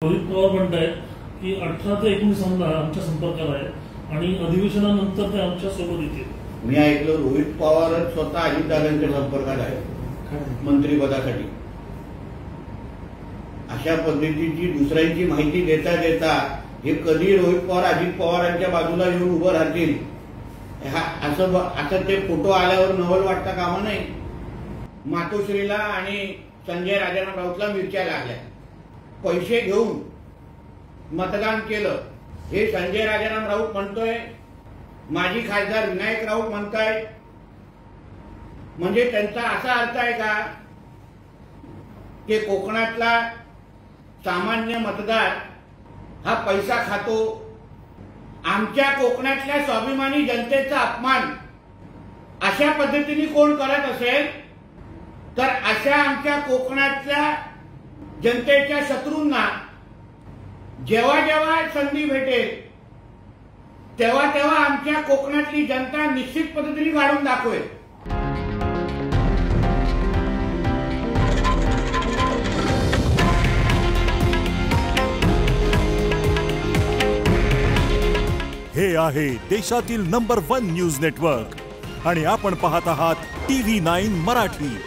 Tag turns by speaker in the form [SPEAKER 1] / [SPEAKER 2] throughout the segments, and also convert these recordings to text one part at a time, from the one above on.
[SPEAKER 1] रोहित पवार म्हणतायत की 18 ते 19 आमदार आमच्या संपर्कात आहेत आणि अधिवेशनानंतर ते आमच्या सोबत येतील।
[SPEAKER 2] मी ऐकलं रोहित पवार स्वतः अजितदादांच्या संपर्कात आहेत मंत्रिपदासाठी। अशा पद्धतीची दुसऱ्यांची माहिती देता देता हे कधी रोहित पवार अजित पवारांच्या बाजूला येऊन उभं राहतील असं ते फोटो आल्यावर नवल वाटता कामा नाही। मातोश्रीला आणि संजय राजाराम राऊतला मिरच्या लागल्या, पैसे घेऊन मतदान केलं हे संजय राजाराम राऊत म्हणतोय, माजी खासदार विनायक राऊत म्हणतायत। म्हणजे त्यांचा असा अर्थ आहे का की कोकणातला सामान्य मतदार हा पैसा खातो, आमच्या कोकणातल्या स्वाभिमानी जनतेचा अपमान अशा पद्धतीने कोण करत असेल तर अशा आमच्या कोकणातल्या जनतेच्या शत्रूंना जेव्हा जेव्हा संधी भेटेल तेव्हा तेव्हा आमच्या कोकणातली जनता निश्चित पद्धतीने काढून दाखवेल।
[SPEAKER 3] हे आहे देशातील नंबर 1 न्यूज नेटवर्क आणि आपण पाहत आहात TV9 मराठी।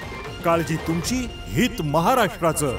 [SPEAKER 3] काळजी तुमची, हित महाराष्ट्राचं।